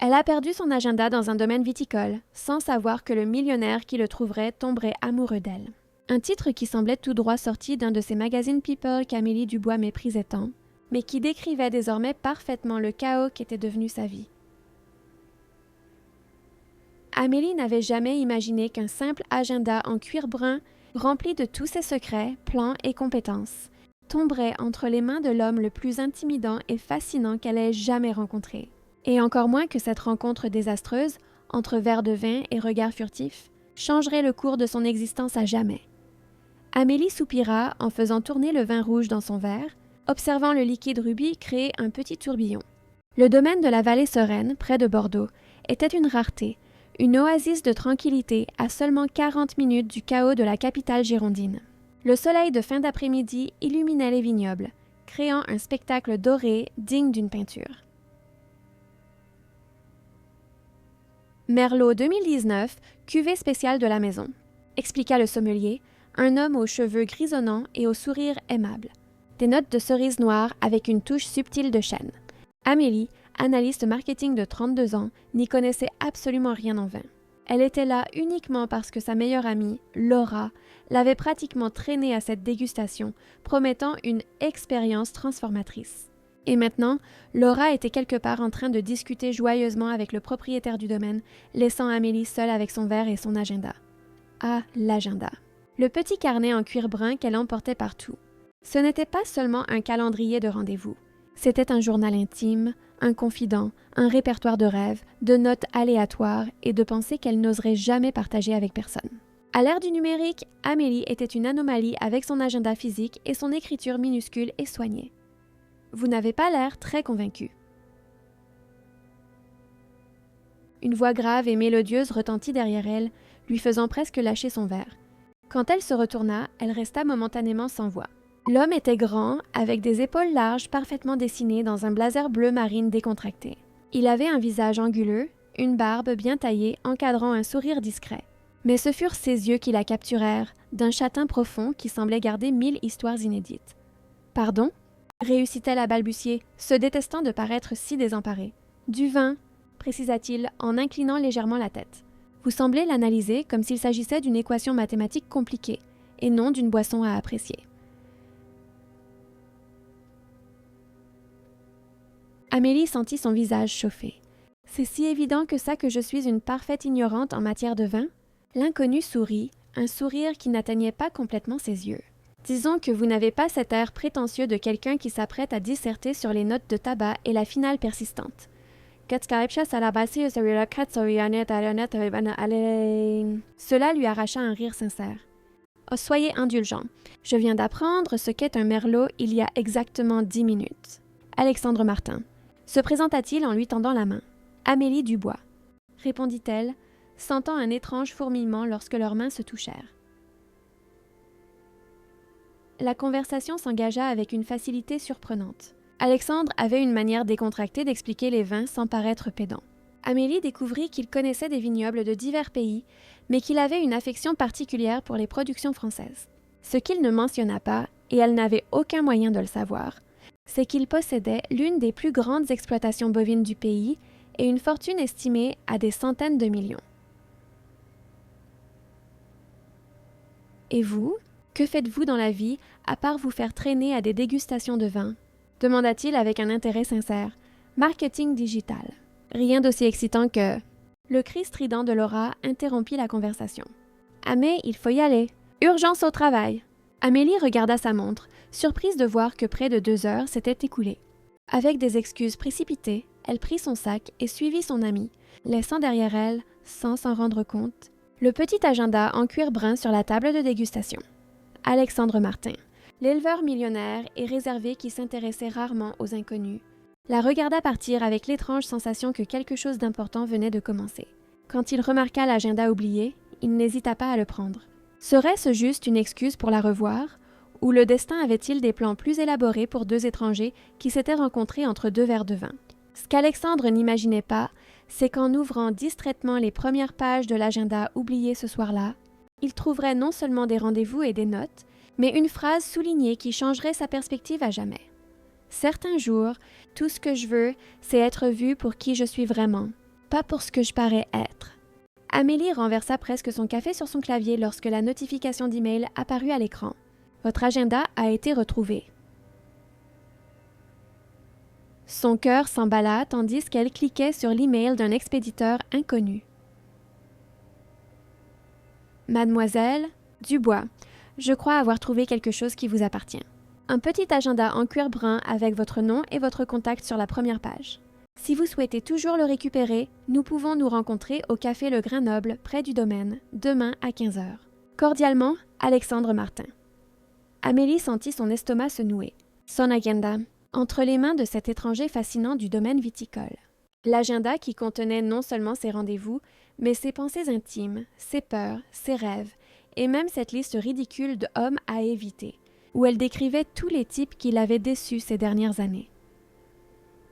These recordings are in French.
Elle a perdu son agenda dans un domaine viticole, sans savoir que le millionnaire qui le trouverait tomberait amoureux d'elle. Un titre qui semblait tout droit sorti d'un de ces magazines People qu'Amélie Dubois méprisait tant, mais qui décrivait désormais parfaitement le chaos qu'était devenu sa vie. Amélie n'avait jamais imaginé qu'un simple agenda en cuir brun, rempli de tous ses secrets, plans et compétences, tomberait entre les mains de l'homme le plus intimidant et fascinant qu'elle ait jamais rencontré. Et encore moins que cette rencontre désastreuse, entre verres de vin et regards furtifs, changerait le cours de son existence à jamais. Amélie soupira en faisant tourner le vin rouge dans son verre, observant le liquide rubis créer un petit tourbillon. Le domaine de la vallée sereine, près de Bordeaux, était une rareté, une oasis de tranquillité à seulement 40 minutes du chaos de la capitale girondine. Le soleil de fin d'après-midi illuminait les vignobles, créant un spectacle doré digne d'une peinture. Merlot 2019, cuvée spéciale de la maison, expliqua le sommelier, un homme aux cheveux grisonnants et au sourire aimable. Des notes de cerise noire avec une touche subtile de chêne. Amélie, analyste marketing de 32 ans, n'y connaissait absolument rien en vin. Elle était là uniquement parce que sa meilleure amie, Laura, l'avait pratiquement traînée à cette dégustation, promettant une expérience transformatrice. Et maintenant, Laura était quelque part en train de discuter joyeusement avec le propriétaire du domaine, laissant Amélie seule avec son verre et son agenda. Ah, l'agenda. Le petit carnet en cuir brun qu'elle emportait partout. Ce n'était pas seulement un calendrier de rendez-vous. C'était un journal intime, un confident, un répertoire de rêves, de notes aléatoires et de pensées qu'elle n'oserait jamais partager avec personne. À l'ère du numérique, Amélie était une anomalie avec son agenda physique et son écriture minuscule et soignée. Vous n'avez pas l'air très convaincu. Une voix grave et mélodieuse retentit derrière elle, lui faisant presque lâcher son verre. Quand elle se retourna, elle resta momentanément sans voix. L'homme était grand, avec des épaules larges parfaitement dessinées dans un blazer bleu marine décontracté. Il avait un visage anguleux, une barbe bien taillée encadrant un sourire discret. Mais ce furent ses yeux qui la capturèrent, d'un châtain profond qui semblait garder 1000 histoires inédites. « Pardon ?» réussit-elle à balbutier, se détestant de paraître si désemparée. « Du vin » précisa-t-il en inclinant légèrement la tête. « Vous semblez l'analyser comme s'il s'agissait d'une équation mathématique compliquée, et non d'une boisson à apprécier. » Amélie sentit son visage chauffer. « C'est si évident que ça que je suis une parfaite ignorante en matière de vin ?» L'inconnu sourit, un sourire qui n'atteignait pas complètement ses yeux. « Disons que vous n'avez pas cet air prétentieux de quelqu'un qui s'apprête à disserter sur les notes de tabac et la finale persistante. » Cela lui arracha un rire sincère. « Oh, soyez indulgent. Je viens d'apprendre ce qu'est un merlot il y a exactement 10 minutes. » Alexandre Martin. Se présenta-t-il en lui tendant la main. « Amélie Dubois. » répondit-elle, sentant un étrange fourmillement lorsque leurs mains se touchèrent. La conversation s'engagea avec une facilité surprenante. Alexandre avait une manière décontractée d'expliquer les vins sans paraître pédant. Amélie découvrit qu'il connaissait des vignobles de divers pays, mais qu'il avait une affection particulière pour les productions françaises. Ce qu'il ne mentionna pas, et elle n'avait aucun moyen de le savoir, c'est qu'il possédait l'une des plus grandes exploitations bovines du pays et une fortune estimée à des centaines de millions. Et vous, que faites-vous dans la vie à part vous faire traîner à des dégustations de vin ? Demanda-t-il avec un intérêt sincère. Marketing digital. Rien d'aussi excitant que... Le cri strident de Laura interrompit la conversation. Ah mais il faut y aller. Urgence au travail. Amélie regarda sa montre, surprise de voir que près de 2 heures s'étaient écoulées. Avec des excuses précipitées, elle prit son sac et suivit son amie, laissant derrière elle, sans s'en rendre compte, le petit agenda en cuir brun sur la table de dégustation. Alexandre Martin, l'éleveur millionnaire et réservé qui s'intéressait rarement aux inconnus, la regarda partir avec l'étrange sensation que quelque chose d'important venait de commencer. Quand il remarqua l'agenda oublié, il n'hésita pas à le prendre. Serait-ce juste une excuse pour la revoir, ou le destin avait-il des plans plus élaborés pour 2 étrangers qui s'étaient rencontrés entre 2 verres de vin? Ce qu'Alexandre n'imaginait pas, c'est qu'en ouvrant distraitement les premières pages de l'agenda oublié ce soir-là, il trouverait non seulement des rendez-vous et des notes, mais une phrase soulignée qui changerait sa perspective à jamais. Certains jours, tout ce que je veux, c'est être vu pour qui je suis vraiment. pas pour ce que je parais être. Amélie renversa presque son café sur son clavier lorsque la notification d'email apparut à l'écran. Votre agenda a été retrouvé. Son cœur s'emballa tandis qu'elle cliquait sur l'email d'un expéditeur inconnu. Mademoiselle Dubois, je crois avoir trouvé quelque chose qui vous appartient. Un petit agenda en cuir brun avec votre nom et votre contact sur la première page. Si vous souhaitez toujours le récupérer, nous pouvons nous rencontrer au Café Le Grain Noble, près du domaine, demain à 15 h. Cordialement, Alexandre Martin. Amélie sentit son estomac se nouer. Son agenda, entre les mains de cet étranger fascinant du domaine viticole. L'agenda qui contenait non seulement ses rendez-vous, mais ses pensées intimes, ses peurs, ses rêves, et même cette liste ridicule d'hommes à éviter, où elle décrivait tous les types qui l'avaient déçue ces dernières années.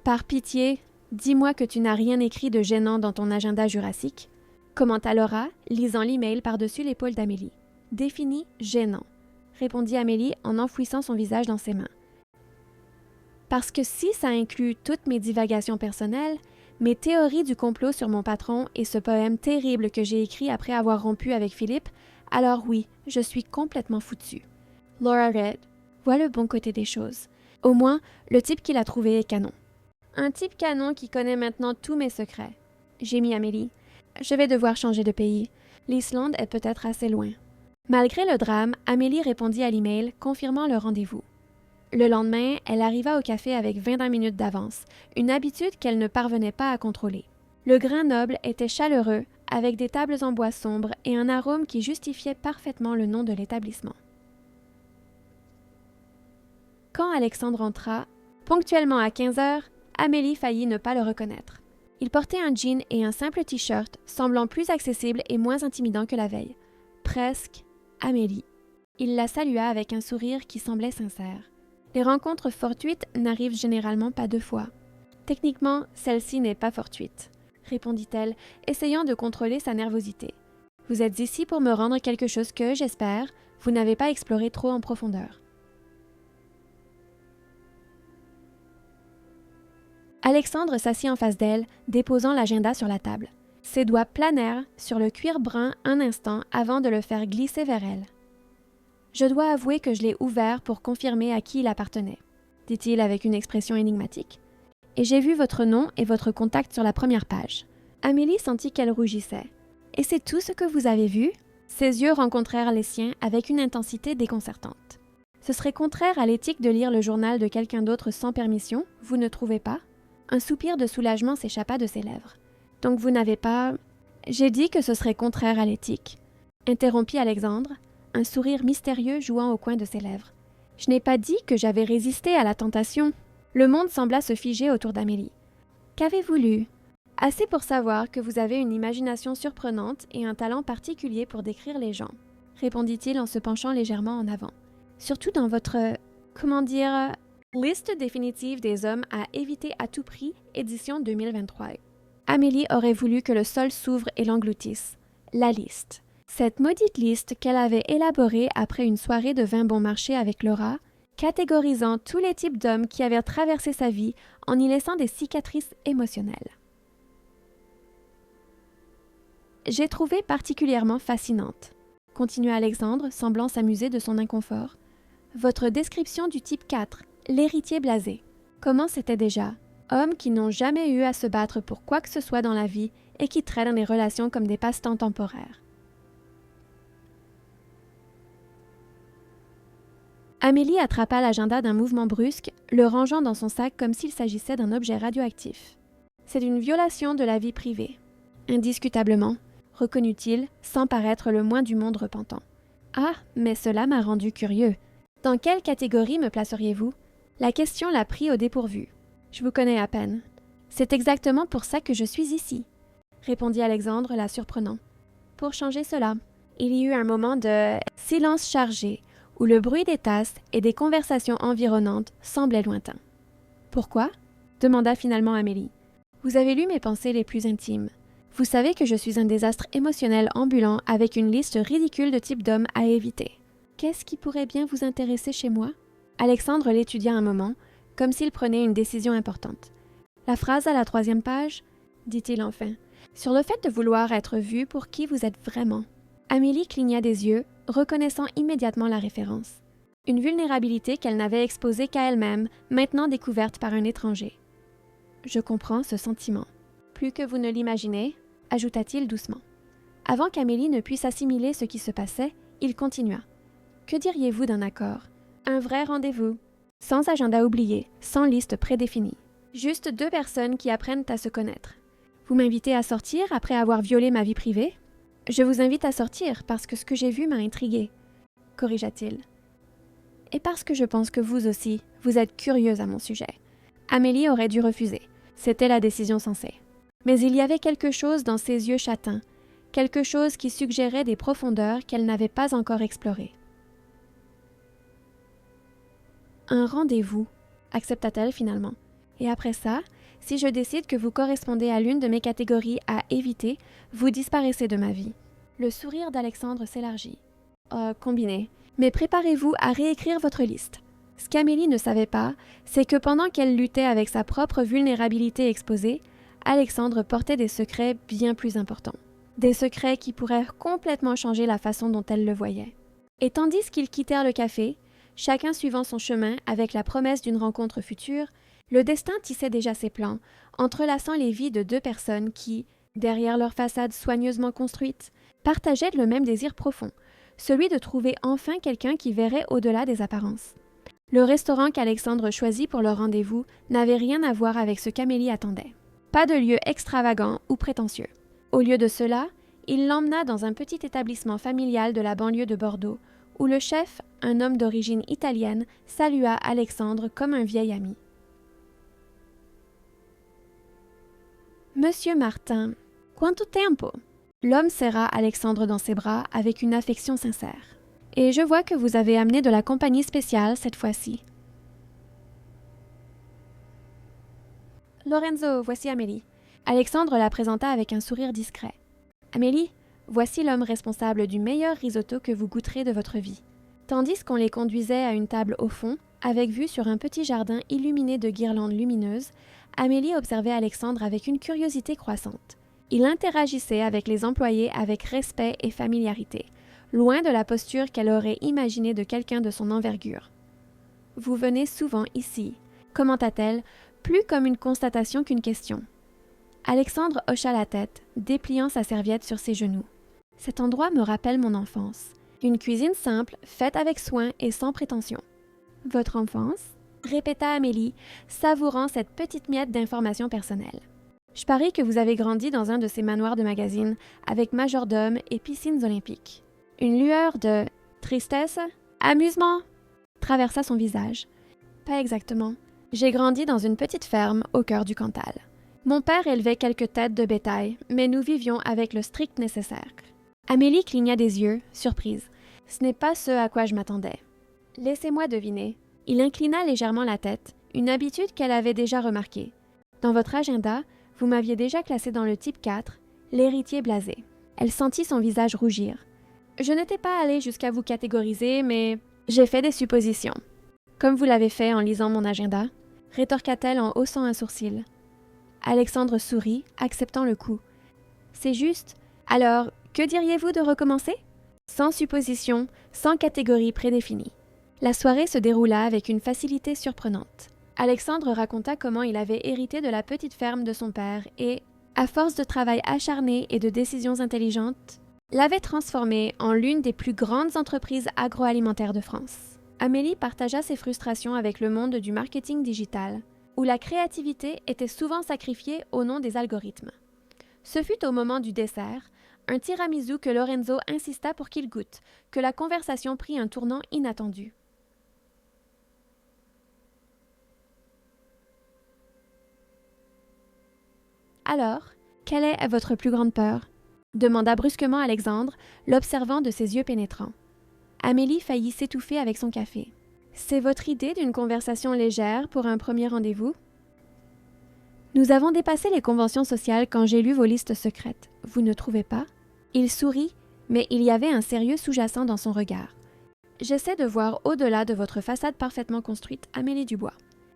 Par pitié, dis-moi que tu n'as rien écrit de gênant dans ton agenda jurassique, commenta Laura, lisant l'email par-dessus l'épaule d'Amélie. Défini gênant, répondit Amélie en enfouissant son visage dans ses mains. Parce que si ça inclut toutes mes divagations personnelles, mes théories du complot sur mon patron et ce poème terrible que j'ai écrit après avoir rompu avec Philippe, alors oui, je suis complètement foutue. Laura read. Vois le bon côté des choses. Au moins, le type qu'il a trouvé est canon. Un type canon qui connaît maintenant tous mes secrets. Gémit Amélie. Je vais devoir changer de pays. L'Islande est peut-être assez loin. Malgré le drame, Amélie répondit à l'email, confirmant le rendez-vous. Le lendemain, elle arriva au café avec 20 minutes d'avance, une habitude qu'elle ne parvenait pas à contrôler. Le Grain Noble était chaleureux, avec des tables en bois sombre et un arôme qui justifiait parfaitement le nom de l'établissement. Quand Alexandre entra, ponctuellement à 15 h, Amélie faillit ne pas le reconnaître. Il portait un jean et un simple t-shirt, semblant plus accessible et moins intimidant que la veille. Presque Amélie. Il la salua avec un sourire qui semblait sincère. Les rencontres fortuites n'arrivent généralement pas 2 fois. Techniquement, celle-ci n'est pas fortuite, répondit-elle, essayant de contrôler sa nervosité. Vous êtes ici pour me rendre quelque chose que, j'espère, vous n'avez pas exploré trop en profondeur. Alexandre s'assit en face d'elle, déposant l'agenda sur la table. Ses doigts planèrent sur le cuir brun un instant avant de le faire glisser vers elle. Je dois avouer que je l'ai ouvert pour confirmer à qui il appartenait, dit-il avec une expression énigmatique. Et j'ai vu votre nom et votre contact sur la première page. Amélie sentit qu'elle rougissait. Et c'est tout ce que vous avez vu? Ses yeux rencontrèrent les siens avec une intensité déconcertante. Ce serait contraire à l'éthique de lire le journal de quelqu'un d'autre sans permission, vous ne trouvez pas? Un soupir de soulagement s'échappa de ses lèvres. Donc vous n'avez pas... J'ai dit que ce serait contraire à l'éthique, interrompit Alexandre, un sourire mystérieux jouant au coin de ses lèvres. Je n'ai pas dit que j'avais résisté à la tentation. Le monde sembla se figer autour d'Amélie. Qu'avez-vous lu? Assez pour savoir que vous avez une imagination surprenante et un talent particulier pour décrire les gens, répondit-il en se penchant légèrement en avant. Surtout dans votre... Liste définitive des hommes à éviter à tout prix, édition 2023. Amélie aurait voulu que le sol s'ouvre et l'engloutisse. La liste. Cette maudite liste qu'elle avait élaborée après une soirée de vin bon marché avec Laura, catégorisant tous les types d'hommes qui avaient traversé sa vie en y laissant des cicatrices émotionnelles. J'ai trouvé particulièrement fascinante, continua Alexandre, semblant s'amuser de son inconfort, votre description du type 4, l'héritier blasé. Comment c'était déjà? Hommes qui n'ont jamais eu à se battre pour quoi que ce soit dans la vie et qui traînent les relations comme des passe-temps temporaires. Amélie attrapa l'agenda d'un mouvement brusque, le rangeant dans son sac comme s'il s'agissait d'un objet radioactif. C'est une violation de la vie privée. Indiscutablement, reconnut-il, sans paraître le moins du monde repentant. Ah, mais cela m'a rendu curieux. Dans quelle catégorie me placeriez-vous? La question l'a pris au dépourvu. Je vous connais à peine. C'est exactement pour ça que je suis ici, répondit Alexandre, la surprenant. Pour changer cela. Il y eut un moment de silence chargé, où le bruit des tasses et des conversations environnantes semblait lointain. Pourquoi? Demanda finalement Amélie. Vous avez lu mes pensées les plus intimes. Vous savez que je suis un désastre émotionnel ambulant avec une liste ridicule de types d'hommes à éviter. Qu'est-ce qui pourrait bien vous intéresser chez moi? Alexandre l'étudia un moment, comme s'il prenait une décision importante. La phrase à la 3e page, dit-il enfin. sur le fait de vouloir être vue pour qui vous êtes vraiment. Amélie cligna des yeux, reconnaissant immédiatement la référence. Une vulnérabilité qu'elle n'avait exposée qu'à elle-même, maintenant découverte par un étranger. « Je comprends ce sentiment. Plus que vous ne l'imaginez, » ajouta-t-il doucement. Avant qu'Amélie ne puisse assimiler ce qui se passait, il continua. « Que diriez-vous d'un accord? Un vrai rendez-vous, sans agenda oublié, sans liste prédéfinie. Juste deux personnes qui apprennent à se connaître. Vous m'invitez à sortir après avoir violé ma vie privée? Je vous invite à sortir parce que ce que j'ai vu m'a intriguée, corrigea-t-il. Et parce que je pense que vous aussi, vous êtes curieuse à mon sujet. Amélie aurait dû refuser. C'était la décision sensée. Mais il y avait quelque chose dans ses yeux châtains, quelque chose qui suggérait des profondeurs qu'elle n'avait pas encore explorées. Un rendez-vous, accepta-t-elle finalement. Et après ça, si je décide que vous correspondez à l'une de mes catégories à éviter, vous disparaissez de ma vie. Le sourire d'Alexandre s'élargit. Combiné. Mais préparez-vous à réécrire votre liste. Ce qu'Amélie ne savait pas, c'est que pendant qu'elle luttait avec sa propre vulnérabilité exposée, Alexandre portait des secrets bien plus importants. Des secrets qui pourraient complètement changer la façon dont elle le voyait. Et tandis qu'ils quittèrent le café, chacun suivant son chemin avec la promesse d'une rencontre future, le destin tissait déjà ses plans, entrelaçant les vies de deux personnes qui, derrière leur façade soigneusement construite, partageaient le même désir profond, celui de trouver enfin quelqu'un qui verrait au-delà des apparences. Le restaurant qu'Alexandre choisit pour leur rendez-vous n'avait rien à voir avec ce qu'Amélie attendait. Pas de lieu extravagant ou prétentieux. Au lieu de cela, il l'emmena dans un petit établissement familial de la banlieue de Bordeaux, où le chef, un homme d'origine italienne, salua Alexandre comme un vieil ami. « Monsieur Martin, quanto tempo ?» L'homme serra Alexandre dans ses bras avec une affection sincère. « Et je vois que vous avez amené de la compagnie spéciale cette fois-ci. »« Lorenzo, voici Amélie. » Alexandre la présenta avec un sourire discret. « Amélie, voici l'homme responsable du meilleur risotto que vous goûterez de votre vie. » Tandis qu'on les conduisait à une table au fond, avec vue sur un petit jardin illuminé de guirlandes lumineuses, Amélie observait Alexandre avec une curiosité croissante. Il interagissait avec les employés avec respect et familiarité, loin de la posture qu'elle aurait imaginée de quelqu'un de son envergure. « Vous venez souvent ici », commenta-t-elle, plus comme une constatation qu'une question. Alexandre hocha la tête, dépliant sa serviette sur ses genoux. « Cet endroit me rappelle mon enfance. Une cuisine simple, faite avec soin et sans prétention. »« Votre enfance ?» répéta Amélie, savourant cette petite miette d'informations personnelles. « Je parie que vous avez grandi dans un de ces manoirs de magazine, avec majordome et piscines olympiques. » Une lueur de tristesse, amusement, traversa son visage. « Pas exactement. J'ai grandi dans une petite ferme au cœur du Cantal. Mon père élevait quelques têtes de bétail, mais nous vivions avec le strict nécessaire. » Amélie cligna des yeux, surprise. « Ce n'est pas ce à quoi je m'attendais. »« Laissez-moi deviner. » Il inclina légèrement la tête, une habitude qu'elle avait déjà remarquée. « Dans votre agenda, vous m'aviez déjà classé dans le type 4, l'héritier blasé. » Elle sentit son visage rougir. « Je n'étais pas allée jusqu'à vous catégoriser, mais j'ai fait des suppositions. »« Comme vous l'avez fait en lisant mon agenda ?» rétorqua-t-elle en haussant un sourcil. Alexandre sourit, acceptant le coup. « C'est juste. Alors, que diriez-vous de recommencer ? » Sans supposition, sans catégorie prédéfinie. La soirée se déroula avec une facilité surprenante. Alexandre raconta comment il avait hérité de la petite ferme de son père et, à force de travail acharné et de décisions intelligentes, l'avait transformée en l'une des plus grandes entreprises agroalimentaires de France. Amélie partagea ses frustrations avec le monde du marketing digital, où la créativité était souvent sacrifiée au nom des algorithmes. Ce fut au moment du dessert, un tiramisu que Lorenzo insista pour qu'il goûte, que la conversation prit un tournant inattendu. Alors, quelle est votre plus grande peur ? Demanda brusquement Alexandre, l'observant de ses yeux pénétrants. Amélie faillit s'étouffer avec son café. C'est votre idée d'une conversation légère pour un premier rendez-vous ? Nous avons dépassé les conventions sociales quand j'ai lu vos listes secrètes. Vous ne trouvez pas ? Il sourit, mais il y avait un sérieux sous-jacent dans son regard. J'essaie de voir au-delà de votre façade parfaitement construite, Amélie Dubois.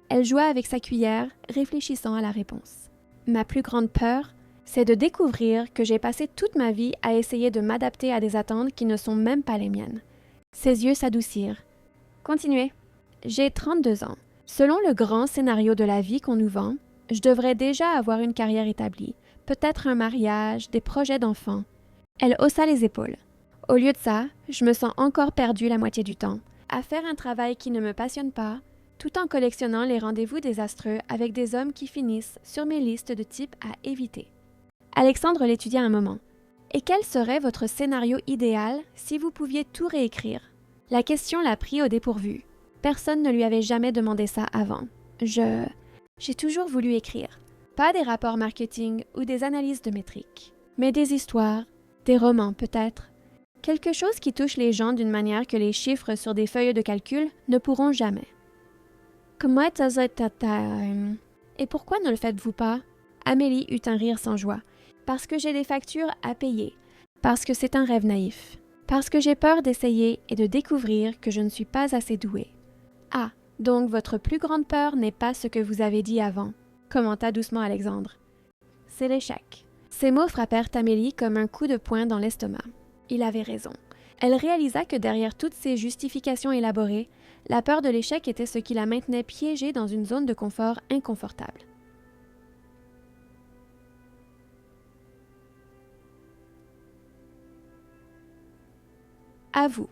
Elle joua avec sa cuillère, réfléchissant à la réponse. Ma plus grande peur, c'est de découvrir que j'ai passé toute ma vie à essayer de m'adapter à des attentes qui ne sont même pas les miennes. » Ses yeux s'adoucirent. Continuez. J'ai 32 ans. Selon le grand scénario de la vie qu'on nous vend, je devrais déjà avoir une carrière établie, peut-être un mariage, des projets d'enfants. Elle haussa les épaules. Au lieu de ça, je me sens encore perdue la moitié du temps, à faire un travail qui ne me passionne pas, tout en collectionnant les rendez-vous désastreux avec des hommes qui finissent sur mes listes de types à éviter. Alexandre l'étudia un moment. Et quel serait votre scénario idéal si vous pouviez tout réécrire? La question l'a pris au dépourvu. Personne ne lui avait jamais demandé ça avant. J'ai toujours voulu écrire. Pas des rapports marketing ou des analyses de métriques, mais des histoires, des romans peut-être. Quelque chose qui touche les gens d'une manière que les chiffres sur des feuilles de calcul ne pourront jamais. Comment et pourquoi ne le faites-vous pas? Amélie eut un rire sans joie. Parce que j'ai des factures à payer. Parce que c'est un rêve naïf. Parce que j'ai peur d'essayer et de découvrir que je ne suis pas assez douée. Ah, donc votre plus grande peur n'est pas ce que vous avez dit avant, commenta doucement Alexandre. C'est l'échec. Ces mots frappèrent Amélie comme un coup de poing dans l'estomac. Il avait raison. Elle réalisa que derrière toutes ces justifications élaborées, la peur de l'échec était ce qui la maintenait piégée dans une zone de confort inconfortable. À vous,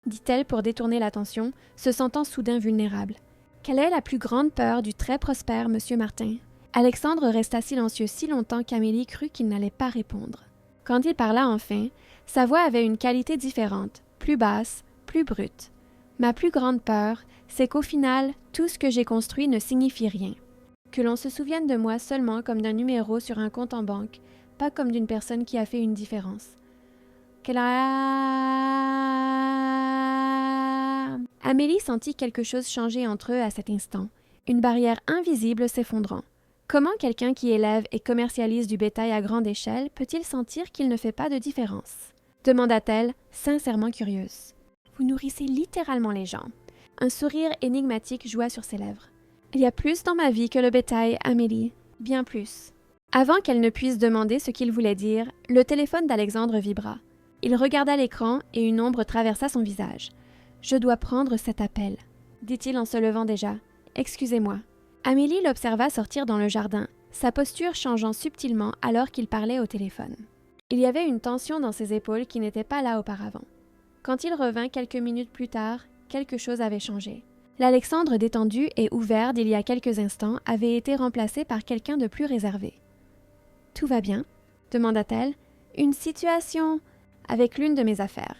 dit-elle pour détourner l'attention, se sentant soudain vulnérable. Quelle est la plus grande peur du très prospère Monsieur Martin? Alexandre resta silencieux si longtemps qu'Amélie crut qu'il n'allait pas répondre. Quand il parla enfin, sa voix avait une qualité différente, plus basse, plus brute. Ma plus grande peur, c'est qu'au final, tout ce que j'ai construit ne signifie rien. Que l'on se souvienne de moi seulement comme d'un numéro sur un compte en banque, pas comme d'une personne qui a fait une différence. Amélie sentit quelque chose changer entre eux à cet instant, une barrière invisible s'effondrant. Comment quelqu'un qui élève et commercialise du bétail à grande échelle peut-il sentir qu'il ne fait pas de différence? Demanda-t-elle, sincèrement curieuse. Vous nourrissez littéralement les gens. Un sourire énigmatique joua sur ses lèvres. Il y a plus dans ma vie que le bétail, Amélie, bien plus. Avant qu'elle ne puisse demander ce qu'il voulait dire, le téléphone d'Alexandre vibra. Il regarda l'écran et une ombre traversa son visage. « Je dois prendre cet appel, » dit-il en se levant déjà. « Excusez-moi. » Amélie l'observa sortir dans le jardin, sa posture changeant subtilement alors qu'il parlait au téléphone. Il y avait une tension dans ses épaules qui n'était pas là auparavant. Quand il revint quelques minutes plus tard, quelque chose avait changé. L'Alexandre détendu et ouvert d'il y a quelques instants avait été remplacé par quelqu'un de plus réservé. « Tout va bien ?» demanda-t-elle. « Une situation avec l'une de mes affaires, »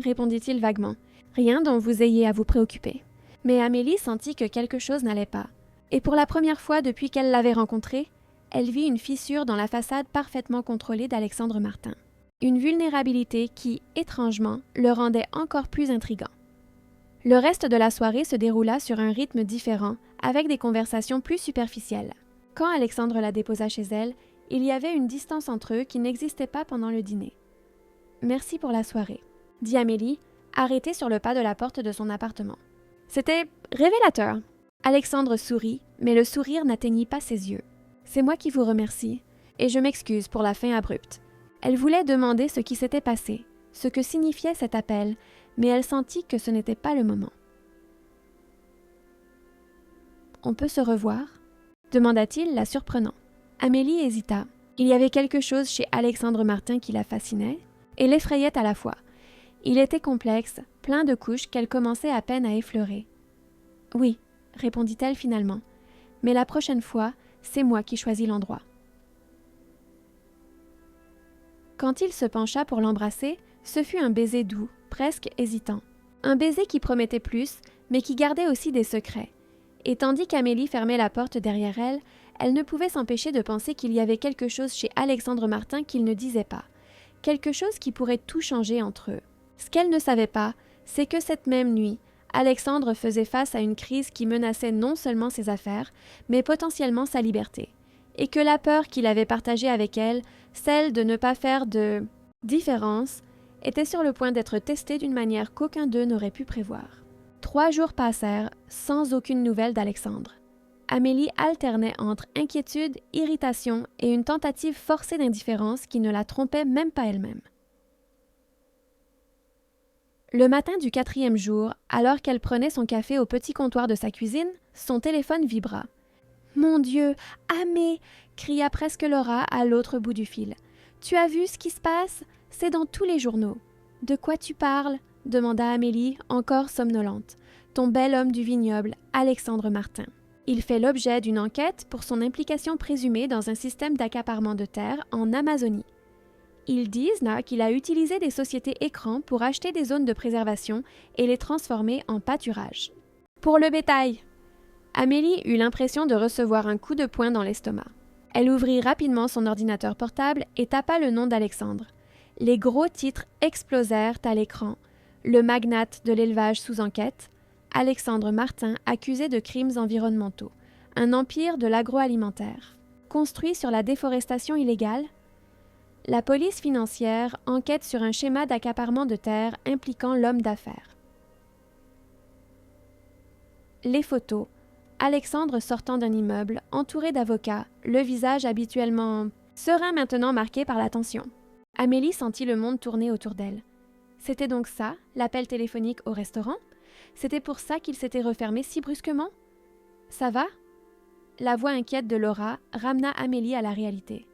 répondit-il vaguement. « Rien dont vous ayez à vous préoccuper. » Mais Amélie sentit que quelque chose n'allait pas. Et pour la première fois depuis qu'elle l'avait rencontré, elle vit une fissure dans la façade parfaitement contrôlée d'Alexandre Martin. Une vulnérabilité qui, étrangement, le rendait encore plus intrigant. Le reste de la soirée se déroula sur un rythme différent, avec des conversations plus superficielles. Quand Alexandre la déposa chez elle, il y avait une distance entre eux qui n'existait pas pendant le dîner. « Merci pour la soirée », dit Amélie, arrêtée sur le pas de la porte de son appartement. C'était révélateur. Alexandre sourit, mais le sourire n'atteignit pas ses yeux. « C'est moi qui vous remercie, et je m'excuse pour la fin abrupte. » Elle voulait demander ce qui s'était passé, ce que signifiait cet appel, mais elle sentit que ce n'était pas le moment. « On peut se revoir ?» demanda-t-il, la surprenant. Amélie hésita. Il y avait quelque chose chez Alexandre Martin qui la fascinait et l'effrayait à la fois. Il était complexe, plein de couches qu'elle commençait à peine à effleurer. « Oui, » répondit-elle finalement, « mais la prochaine fois, c'est moi qui choisis l'endroit. » Quand il se pencha pour l'embrasser, ce fut un baiser doux, presque hésitant. Un baiser qui promettait plus, mais qui gardait aussi des secrets. Et tandis qu'Amélie fermait la porte derrière elle, elle ne pouvait s'empêcher de penser qu'il y avait quelque chose chez Alexandre Martin qu'il ne disait pas. Quelque chose qui pourrait tout changer entre eux. Ce qu'elle ne savait pas, c'est que cette même nuit, Alexandre faisait face à une crise qui menaçait non seulement ses affaires, mais potentiellement sa liberté. Et que la peur qu'il avait partagée avec elle, celle de ne pas faire de différence, était sur le point d'être testée d'une manière qu'aucun d'eux n'aurait pu prévoir. 3 jours passèrent sans aucune nouvelle d'Alexandre. Amélie alternait entre inquiétude, irritation et une tentative forcée d'indifférence qui ne la trompait même pas elle-même. Le matin du 4e jour, alors qu'elle prenait son café au petit comptoir de sa cuisine, son téléphone vibra. « Mon Dieu, Amé !» cria presque Laura à l'autre bout du fil. « Tu as vu ce qui se passe? C'est dans tous les journaux. »« De quoi tu parles ?» demanda Amélie, encore somnolente. « Ton bel homme du vignoble, Alexandre Martin. Il fait l'objet d'une enquête pour son implication présumée dans un système d'accaparement de terre en Amazonie. Ils disent là qu'il a utilisé des sociétés écrans pour acheter des zones de préservation et les transformer en pâturage. Pour le bétail !» Amélie eut l'impression de recevoir un coup de poing dans l'estomac. Elle ouvrit rapidement son ordinateur portable et tapa le nom d'Alexandre. Les gros titres explosèrent à l'écran. Le magnate de l'élevage sous enquête, Alexandre Martin accusé de crimes environnementaux, un empire de l'agroalimentaire, construit sur la déforestation illégale. La police financière enquête sur un schéma d'accaparement de terre impliquant l'homme d'affaires. Les photos. Alexandre sortant d'un immeuble, entouré d'avocats, le visage habituellement serein maintenant marqué par la tension. Amélie sentit le monde tourner autour d'elle. C'était donc ça, l'appel téléphonique au restaurant? C'était pour ça qu'il s'était refermé si brusquement? Ça va? La voix inquiète de Laura ramena Amélie à la réalité.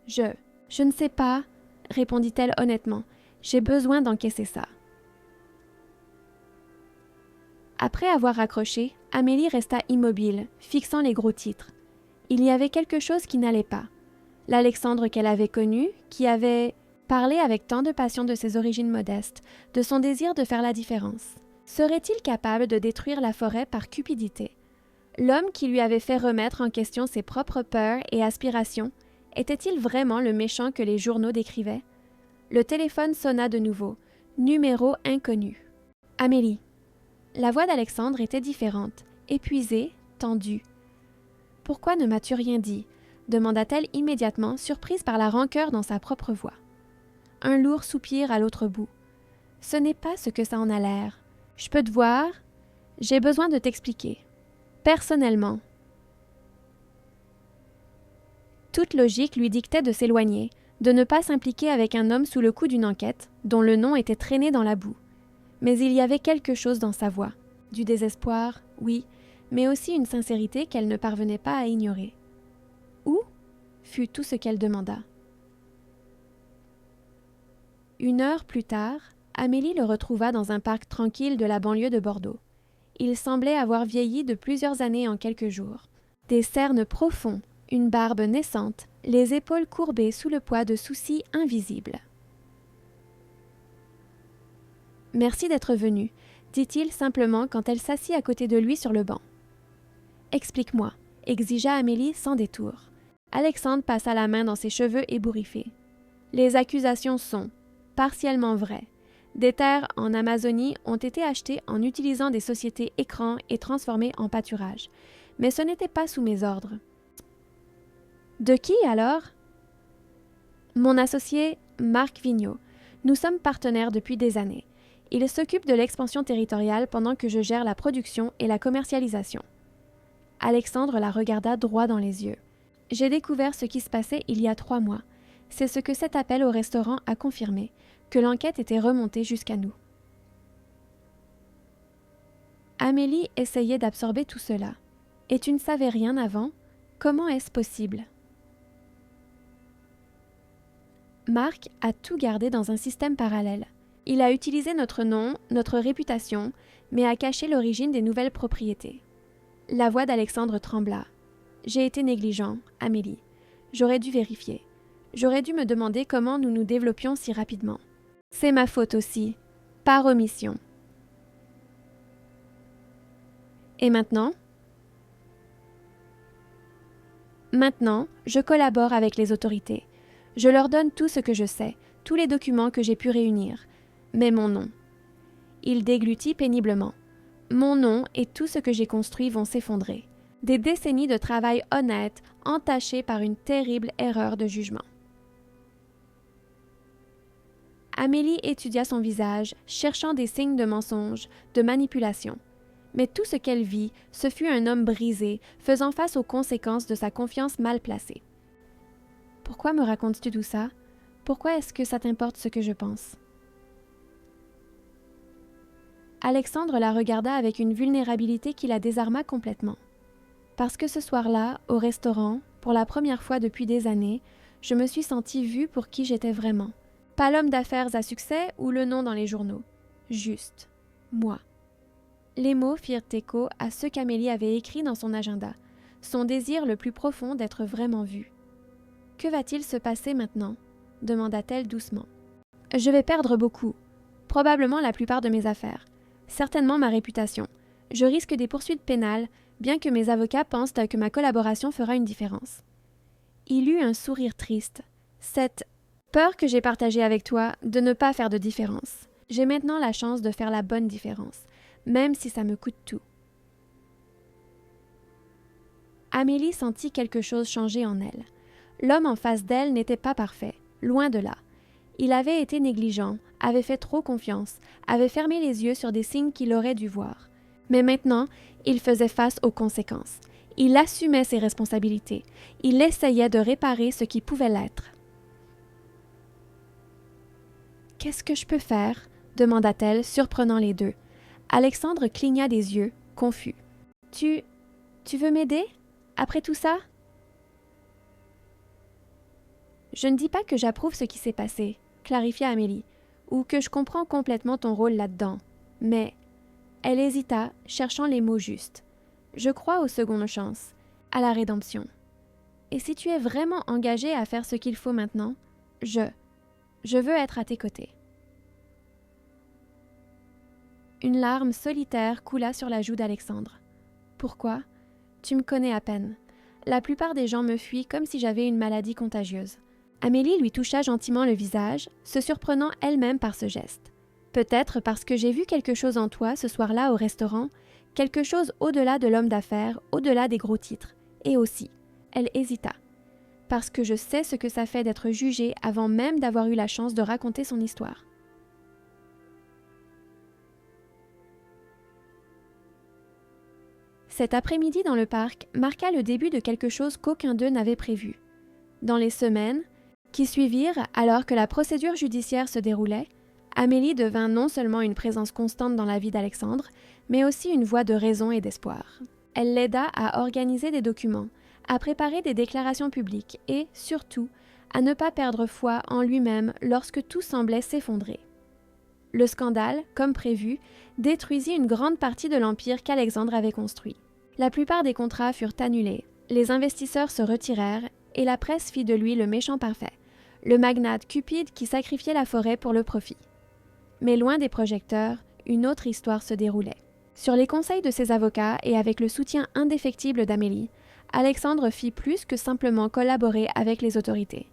Je ne sais pas, répondit-elle honnêtement. J'ai besoin d'encaisser ça. Après avoir raccroché, Amélie resta immobile, fixant les gros titres. Il y avait quelque chose qui n'allait pas. L'Alexandre qu'elle avait connu, qui avait parlé avec tant de passion de ses origines modestes, de son désir de faire la différence, serait-il capable de détruire la forêt par cupidité? L'homme qui lui avait fait remettre en question ses propres peurs et aspirations, était-il vraiment le méchant que les journaux décrivaient? Le téléphone sonna de nouveau. Numéro inconnu. Amélie. La voix d'Alexandre était différente, épuisée, tendue. « Pourquoi ne m'as-tu rien dit ?» demanda-t-elle immédiatement, surprise par la rancœur dans sa propre voix. Un lourd soupir à l'autre bout. « Ce n'est pas ce que ça en a l'air. Je peux te voir? J'ai besoin de t'expliquer. Personnellement. » Toute logique lui dictait de s'éloigner, de ne pas s'impliquer avec un homme sous le coup d'une enquête, dont le nom était traîné dans la boue. Mais il y avait quelque chose dans sa voix. Du désespoir, oui, mais aussi une sincérité qu'elle ne parvenait pas à ignorer. « Où ?» fut tout ce qu'elle demanda. 1 heure plus tard, Amélie le retrouva dans un parc tranquille de la banlieue de Bordeaux. Il semblait avoir vieilli de plusieurs années en quelques jours. Des cernes profonds, une barbe naissante, les épaules courbées sous le poids de soucis invisibles. « Merci d'être venu, » dit-il simplement quand elle s'assit à côté de lui sur le banc. « Explique-moi, » exigea Amélie sans détour. Alexandre passa la main dans ses cheveux ébouriffés. Les accusations sont partiellement vraies. Des terres en Amazonie ont été achetées en utilisant des sociétés écrans et transformées en pâturage. Mais ce n'était pas sous mes ordres. De qui alors? Mon associé, Marc Vigneault. Nous sommes partenaires depuis des années. Il s'occupe de l'expansion territoriale pendant que je gère la production et la commercialisation. Alexandre la regarda droit dans les yeux. J'ai découvert ce qui se passait il y a 3 mois. C'est ce que cet appel au restaurant a confirmé, que l'enquête était remontée jusqu'à nous. Amélie essayait d'absorber tout cela. Et tu ne savais rien avant? Comment est-ce possible? Marc a tout gardé dans un système parallèle. Il a utilisé notre nom, notre réputation, mais a caché l'origine des nouvelles propriétés. La voix d'Alexandre trembla. J'ai été négligent, Amélie. J'aurais dû vérifier. J'aurais dû me demander comment nous nous développions si rapidement. C'est ma faute aussi, par omission. Et maintenant? Maintenant, je collabore avec les autorités. Je leur donne tout ce que je sais, tous les documents que j'ai pu réunir. Mais mon nom. Il déglutit péniblement. Mon nom et tout ce que j'ai construit vont s'effondrer. Des décennies de travail honnête entachées par une terrible erreur de jugement. Amélie étudia son visage, cherchant des signes de mensonge, de manipulation. Mais tout ce qu'elle vit, ce fut un homme brisé, faisant face aux conséquences de sa confiance mal placée. « Pourquoi me racontes-tu tout ça? Pourquoi est-ce que ça t'importe ce que je pense? » Alexandre la regarda avec une vulnérabilité qui la désarma complètement. Parce que ce soir-là, au restaurant, pour la première fois depuis des années, je me suis sentie vue pour qui j'étais vraiment. Pas l'homme d'affaires à succès ou le nom dans les journaux. Juste, moi. Les mots firent écho à ce qu'Amélie avait écrit dans son agenda, son désir le plus profond d'être vraiment vue. « Que va-t-il se passer maintenant ?» demanda-t-elle doucement. « Je vais perdre beaucoup, probablement la plupart de mes affaires, certainement ma réputation. Je risque des poursuites pénales, bien que mes avocats pensent que ma collaboration fera une différence. » Il eut un sourire triste. Cette peur que j'ai partagée avec toi de ne pas faire de différence. J'ai maintenant la chance de faire la bonne différence, même si ça me coûte tout. Amélie sentit quelque chose changer en elle. L'homme en face d'elle n'était pas parfait, loin de là. Il avait été négligent, avait fait trop confiance, avait fermé les yeux sur des signes qu'il aurait dû voir. Mais maintenant, il faisait face aux conséquences. Il assumait ses responsabilités. Il essayait de réparer ce qui pouvait l'être. « Qu'est-ce que je peux faire ?» demanda-t-elle, surprenant les deux. Alexandre cligna des yeux, confus. « Tu veux m'aider? Après tout ça? » « Je ne dis pas que j'approuve ce qui s'est passé, » clarifia Amélie, « ou que je comprends complètement ton rôle là-dedans. Mais... » Elle hésita, cherchant les mots justes. « Je crois aux secondes chances, à la rédemption. Et si tu es vraiment engagé à faire ce qu'il faut maintenant, je veux être à tes côtés. » Une larme solitaire coula sur la joue d'Alexandre. « Pourquoi? Tu me connais à peine. La plupart des gens me fuient comme si j'avais une maladie contagieuse. » Amélie lui toucha gentiment le visage, se surprenant elle-même par ce geste. Peut-être parce que j'ai vu quelque chose en toi ce soir-là au restaurant, quelque chose au-delà de l'homme d'affaires, au-delà des gros titres. Et aussi, elle hésita. Parce que je sais ce que ça fait d'être jugée avant même d'avoir eu la chance de raconter son histoire. Cet après-midi dans le parc marqua le début de quelque chose qu'aucun d'eux n'avait prévu. Dans les semaines qui suivirent, alors que la procédure judiciaire se déroulait, Amélie devint non seulement une présence constante dans la vie d'Alexandre, mais aussi une voix de raison et d'espoir. Elle l'aida à organiser des documents, à préparer des déclarations publiques et, surtout, à ne pas perdre foi en lui-même lorsque tout semblait s'effondrer. Le scandale, comme prévu, détruisit une grande partie de l'empire qu'Alexandre avait construit. La plupart des contrats furent annulés, les investisseurs se retirèrent et la presse fit de lui le méchant parfait, le magnate cupide qui sacrifiait la forêt pour le profit. Mais loin des projecteurs, une autre histoire se déroulait. Sur les conseils de ses avocats et avec le soutien indéfectible d'Amélie, Alexandre fit plus que simplement collaborer avec les autorités.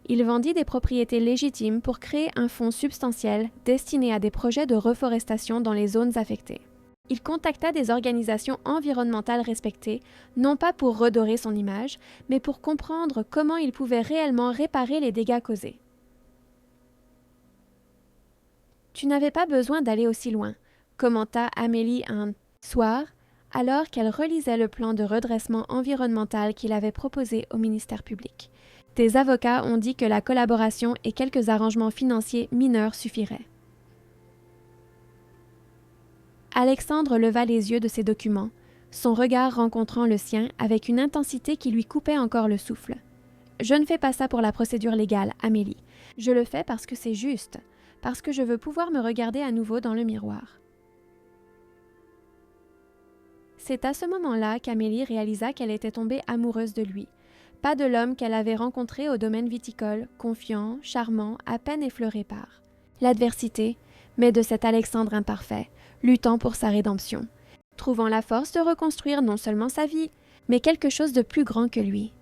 Il vendit des propriétés légitimes pour créer un fonds substantiel destiné à des projets de reforestation dans les zones affectées. Il contacta des organisations environnementales respectées, non pas pour redorer son image, mais pour comprendre comment il pouvait réellement réparer les dégâts causés. « Tu n'avais pas besoin d'aller aussi loin », commenta Amélie un soir, alors qu'elle relisait le plan de redressement environnemental qu'il avait proposé au ministère public. « Tes avocats ont dit que la collaboration et quelques arrangements financiers mineurs suffiraient. » Alexandre leva les yeux de ses documents, son regard rencontrant le sien avec une intensité qui lui coupait encore le souffle. « Je ne fais pas ça pour la procédure légale, Amélie. Je le fais parce que c'est juste, parce que je veux pouvoir me regarder à nouveau dans le miroir. » C'est à ce moment-là qu'Amélie réalisa qu'elle était tombée amoureuse de lui, pas de l'homme qu'elle avait rencontré au domaine viticole, confiant, charmant, à peine effleuré par l'adversité, mais de cet Alexandre imparfait, luttant pour sa rédemption, trouvant la force de reconstruire non seulement sa vie, mais quelque chose de plus grand que lui.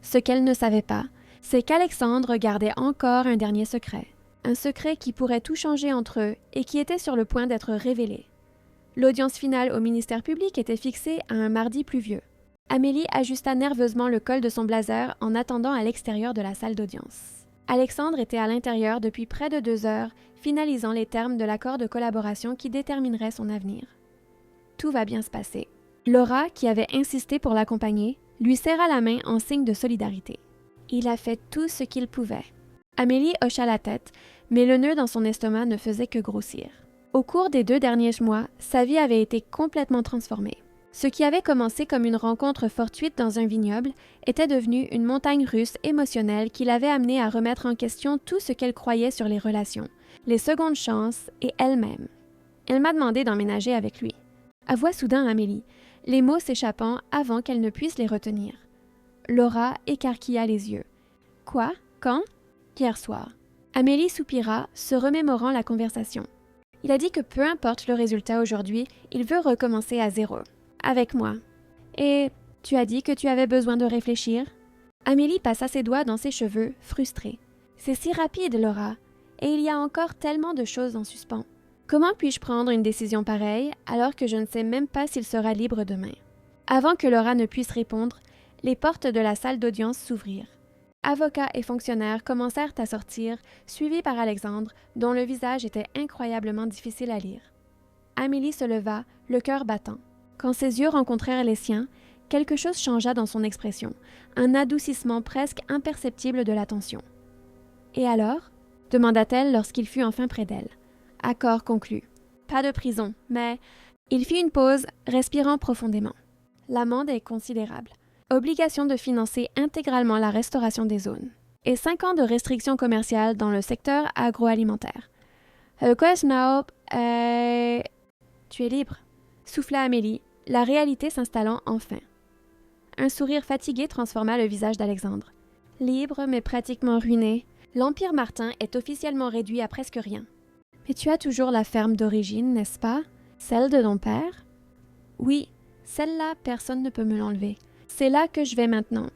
Ce qu'elle ne savait pas, c'est qu'Alexandre gardait encore un dernier secret, un secret qui pourrait tout changer entre eux et qui était sur le point d'être révélé. L'audience finale au ministère public était fixée à un mardi pluvieux. Amélie ajusta nerveusement le col de son blazer en attendant à l'extérieur de la salle d'audience. Alexandre était à l'intérieur depuis près de 2 heures, finalisant les termes de l'accord de collaboration qui déterminerait son avenir. tout va bien se passer. Laura, qui avait insisté pour l'accompagner, lui serra la main en signe de solidarité. Il a fait tout ce qu'il pouvait. Amélie hocha la tête, mais le nœud dans son estomac ne faisait que grossir. Au cours des 2 derniers mois, sa vie avait été complètement transformée. Ce qui avait commencé comme une rencontre fortuite dans un vignoble était devenu une montagne russe émotionnelle qui l'avait amenée à remettre en question tout ce qu'elle croyait sur les relations, les secondes chances et elle-même. Elle m'a demandé d'emménager avec lui. Avoua soudain Amélie, les mots s'échappant avant qu'elle ne puisse les retenir. Laura écarquilla les yeux. « Quoi? Quand? » ?»« Hier soir. » Amélie soupira, se remémorant la conversation. Il a dit que peu importe le résultat aujourd'hui, il veut recommencer à zéro. Avec moi. Et tu as dit que tu avais besoin de réfléchir? Amélie passa ses doigts dans ses cheveux, frustrée. C'est si rapide, Laura. Et il y a encore tellement de choses en suspens. Comment puis-je prendre une décision pareille alors que je ne sais même pas s'il sera libre demain? Avant que Laura ne puisse répondre, les portes de la salle d'audience s'ouvrirent. Avocats et fonctionnaires commencèrent à sortir, suivis par Alexandre, dont le visage était incroyablement difficile à lire. Amélie se leva, le cœur battant. Quand ses yeux rencontrèrent les siens, quelque chose changea dans son expression, un adoucissement presque imperceptible de la tension. « Et alors ?» demanda-t-elle lorsqu'il fut enfin près d'elle. « Accord conclu. Pas de prison, mais… » Il fit une pause, respirant profondément. « L'amende est considérable. Obligation de financer intégralement la restauration des zones. Et 5 ans de restrictions commerciales dans le secteur agroalimentaire. Request now… Tu es libre. » souffla Amélie, la réalité s'installant enfin. Un sourire fatigué transforma le visage d'Alexandre. Libre, mais pratiquement ruiné, l'Empire Martin est officiellement réduit à presque rien. Mais tu as toujours la ferme d'origine, n'est-ce pas? Celle de ton père? Oui, celle-là, personne ne peut me l'enlever. C'est là que je vais maintenant,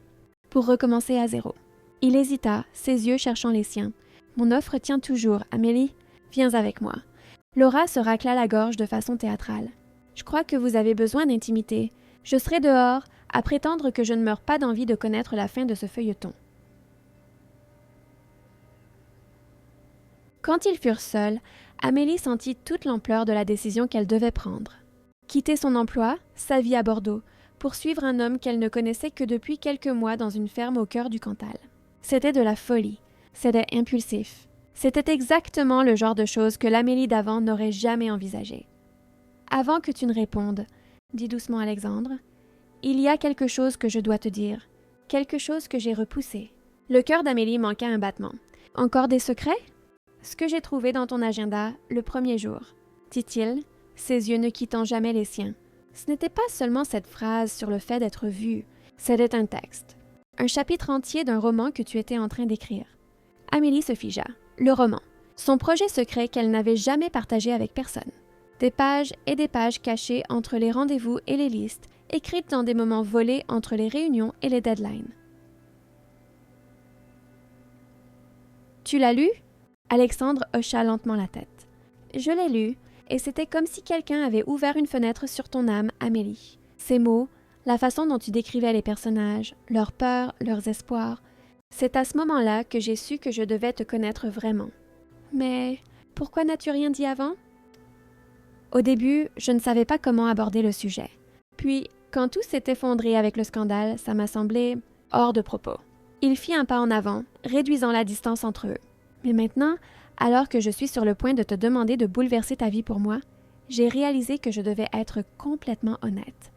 pour recommencer à zéro. Il hésita, ses yeux cherchant les siens. Mon offre tient toujours, Amélie. Viens avec moi. Laura se racla la gorge de façon théâtrale. Je crois que vous avez besoin d'intimité. Je serai dehors, à prétendre que je ne meurs pas d'envie de connaître la fin de ce feuilleton. Quand ils furent seuls, Amélie sentit toute l'ampleur de la décision qu'elle devait prendre. Quitter son emploi, sa vie à Bordeaux, pour suivre un homme qu'elle ne connaissait que depuis quelques mois dans une ferme au cœur du Cantal. C'était de la folie, c'était impulsif. C'était exactement le genre de choses que l'Amélie d'avant n'aurait jamais envisagé. « Avant que tu ne répondes, » dit doucement Alexandre, « il y a quelque chose que je dois te dire, quelque chose que j'ai repoussé. » Le cœur d'Amélie manqua un battement. « Encore des secrets? » « Ce que j'ai trouvé dans ton agenda le premier jour, » dit-il, ses yeux ne quittant jamais les siens. Ce n'était pas seulement cette phrase sur le fait d'être vu, c'était un texte. Un chapitre entier d'un roman que tu étais en train d'écrire. Amélie se figea. Le roman. Son projet secret qu'elle n'avait jamais partagé avec personne. Des pages et des pages cachées entre les rendez-vous et les listes, écrites dans des moments volés entre les réunions et les deadlines. « Tu l'as lu ?» Alexandre hocha lentement la tête. « Je l'ai lu, et c'était comme si quelqu'un avait ouvert une fenêtre sur ton âme, Amélie. Ces mots, la façon dont tu décrivais les personnages, leurs peurs, leurs espoirs, c'est à ce moment-là que j'ai su que je devais te connaître vraiment. Mais pourquoi n'as-tu rien dit avant? » Au début, je ne savais pas comment aborder le sujet. Puis, quand tout s'est effondré avec le scandale, ça m'a semblé hors de propos. Il fit un pas en avant, réduisant la distance entre eux. Mais maintenant, alors que je suis sur le point de te demander de bouleverser ta vie pour moi, j'ai réalisé que je devais être complètement honnête.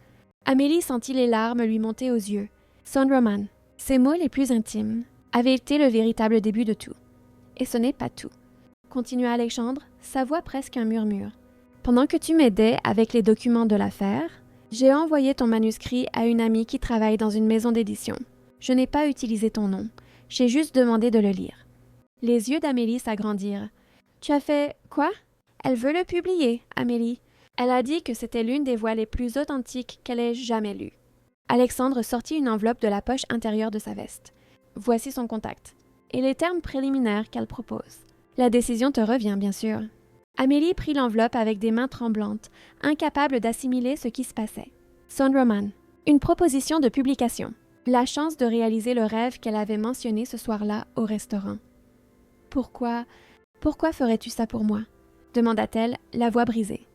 Amélie sentit les larmes lui monter aux yeux. Son Roman, ces mots les plus intimes, avaient été le véritable début de tout. Et ce n'est pas tout. Continua Alexandre, sa voix presque un murmure. Pendant que tu m'aidais avec les documents de l'affaire, j'ai envoyé ton manuscrit à une amie qui travaille dans une maison d'édition. Je n'ai pas utilisé ton nom, j'ai juste demandé de le lire. Les yeux d'Amélie s'agrandirent. « Tu as fait quoi? » ?»« Elle veut le publier, Amélie. Elle a dit que c'était l'une des voix les plus authentiques qu'elle ait jamais lues. » Alexandre sortit une enveloppe de la poche intérieure de sa veste. « Voici son contact. Et les termes préliminaires qu'elle propose. La décision te revient, bien sûr. » Amélie prit l'enveloppe avec des mains tremblantes, incapable d'assimiler ce qui se passait. Son Roman. Une proposition de publication. La chance de réaliser le rêve qu'elle avait mentionné ce soir-là au restaurant. « Pourquoi ferais-tu ça pour moi? » demanda-t-elle, la voix brisée.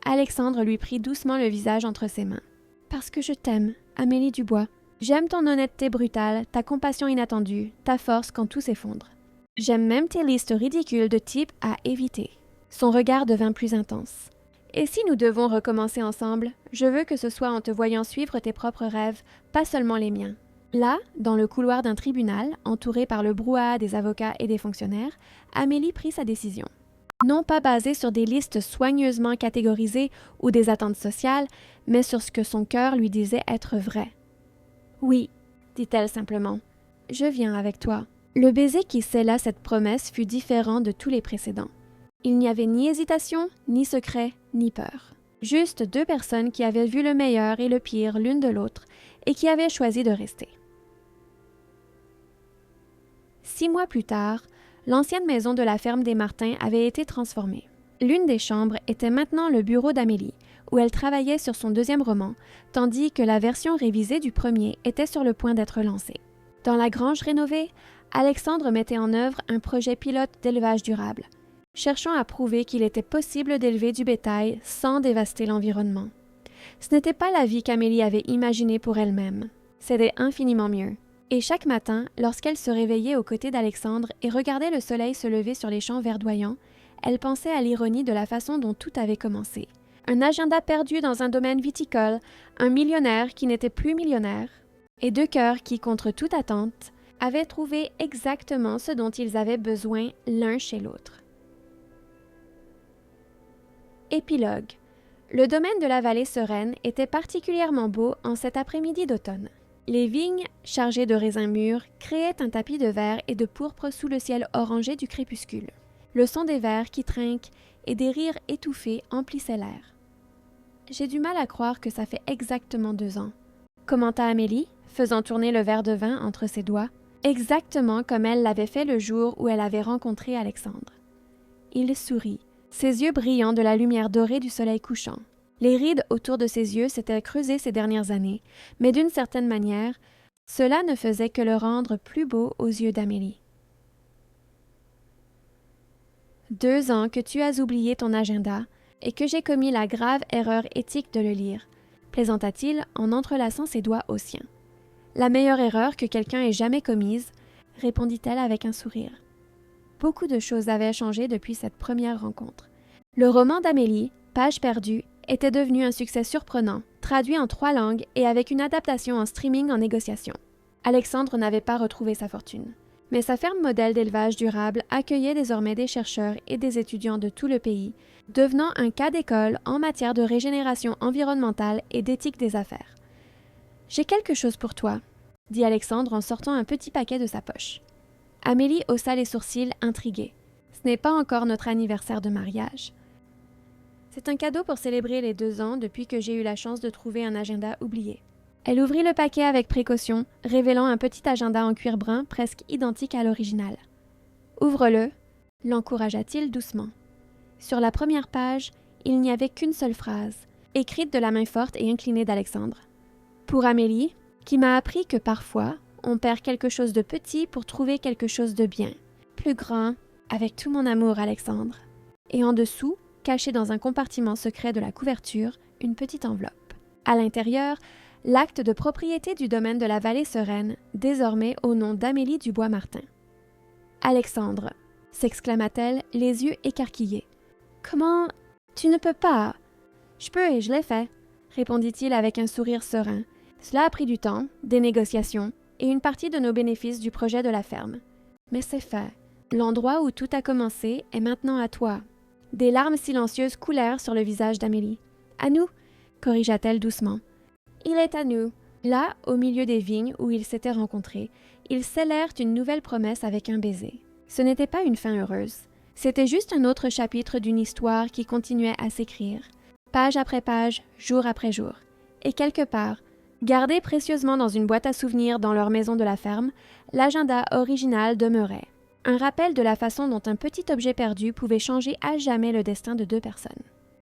Alexandre lui prit doucement le visage entre ses mains. « Parce que je t'aime, Amélie Dubois. J'aime ton honnêteté brutale, ta compassion inattendue, ta force quand tout s'effondre. J'aime même tes listes ridicules de types à éviter. » Son regard devint plus intense. « Et si nous devons recommencer ensemble, je veux que ce soit en te voyant suivre tes propres rêves, pas seulement les miens. » Là, dans le couloir d'un tribunal, entouré par le brouhaha des avocats et des fonctionnaires, Amélie prit sa décision. Non pas basée sur des listes soigneusement catégorisées ou des attentes sociales, mais sur ce que son cœur lui disait être vrai. « Oui, dit-elle simplement, je viens avec toi. » Le baiser qui scella cette promesse fut différent de tous les précédents. Il n'y avait ni hésitation, ni secret, ni peur. Juste deux personnes qui avaient vu le meilleur et le pire l'une de l'autre et qui avaient choisi de rester. 6 mois plus tard, l'ancienne maison de la ferme des Martin avait été transformée. L'une des chambres était maintenant le bureau d'Amélie, où elle travaillait sur son 2e roman, tandis que la version révisée du premier était sur le point d'être lancée. Dans la grange rénovée, Alexandre mettait en œuvre un projet pilote d'élevage durable, cherchant à prouver qu'il était possible d'élever du bétail sans dévaster l'environnement. Ce n'était pas la vie qu'Amélie avait imaginée pour elle-même. C'était infiniment mieux. Et chaque matin, lorsqu'elle se réveillait aux côtés d'Alexandre et regardait le soleil se lever sur les champs verdoyants, elle pensait à l'ironie de la façon dont tout avait commencé. Un agenda perdu dans un domaine viticole, un millionnaire qui n'était plus millionnaire, et 2 cœurs qui, contre toute attente, avaient trouvé exactement ce dont ils avaient besoin l'un chez l'autre. Épilogue. Le domaine de la vallée sereine était particulièrement beau en cet après-midi d'automne. Les vignes, chargées de raisins mûrs, créaient un tapis de verre et de pourpre sous le ciel orangé du crépuscule. Le son des verres qui trinquent et des rires étouffés emplissaient l'air. « J'ai du mal à croire que ça fait exactement 2 ans, » commenta Amélie, faisant tourner le verre de vin entre ses doigts, exactement comme elle l'avait fait le jour où elle avait rencontré Alexandre. Il sourit, ses yeux brillant de la lumière dorée du soleil couchant. Les rides autour de ses yeux s'étaient creusées ces dernières années, mais d'une certaine manière, cela ne faisait que le rendre plus beau aux yeux d'Amélie. « 2 ans que tu as oublié ton agenda et que j'ai commis la grave erreur éthique de le lire, plaisanta-t-il en entrelaçant ses doigts aux siens. La meilleure erreur que quelqu'un ait jamais commise, répondit-elle avec un sourire. Beaucoup de choses avaient changé depuis cette première rencontre. Le roman d'Amélie, Page perdue, était devenu un succès surprenant, traduit en 3 langues et avec une adaptation en streaming en négociation. Alexandre n'avait pas retrouvé sa fortune. Mais sa ferme modèle d'élevage durable accueillait désormais des chercheurs et des étudiants de tout le pays, devenant un cas d'école en matière de régénération environnementale et d'éthique des affaires. « J'ai quelque chose pour toi, » dit Alexandre en sortant un petit paquet de sa poche. Amélie haussa les sourcils, intriguée. « Ce n'est pas encore notre anniversaire de mariage. » C'est un cadeau pour célébrer les 2 ans depuis que j'ai eu la chance de trouver un agenda oublié. Elle ouvrit le paquet avec précaution, révélant un petit agenda en cuir brun presque identique à l'original. « Ouvre-le » l'encouragea-t-il doucement. Sur la première page, il n'y avait qu'une seule phrase, écrite de la main forte et inclinée d'Alexandre. « Pour Amélie, qui m'a appris que parfois, on perd quelque chose de petit pour trouver quelque chose de bien, plus grand, avec tout mon amour, Alexandre. » Et en dessous, caché dans un compartiment secret de la couverture, une petite enveloppe. À l'intérieur, l'acte de propriété du domaine de la vallée sereine, désormais au nom d'Amélie Dubois-Martin. « Alexandre » s'exclama-t-elle, les yeux écarquillés. « Comment... Tu ne peux pas... »« Je peux et je l'ai fait, » répondit-il avec un sourire serein. « Cela a pris du temps, des négociations, et une partie de nos bénéfices du projet de la ferme. Mais c'est fait. L'endroit où tout a commencé est maintenant à toi. » Des larmes silencieuses coulèrent sur le visage d'Amélie. « À nous, » corrigea-t-elle doucement. « Il est à nous. » Là, au milieu des vignes où ils s'étaient rencontrés, ils scellèrent une nouvelle promesse avec un baiser. Ce n'était pas une fin heureuse. C'était juste un autre chapitre d'une histoire qui continuait à s'écrire, page après page, jour après jour. Et quelque part, gardé précieusement dans une boîte à souvenirs dans leur maison de la ferme, l'agenda original demeurait. Un rappel de la façon dont un petit objet perdu pouvait changer à jamais le destin de 2 personnes.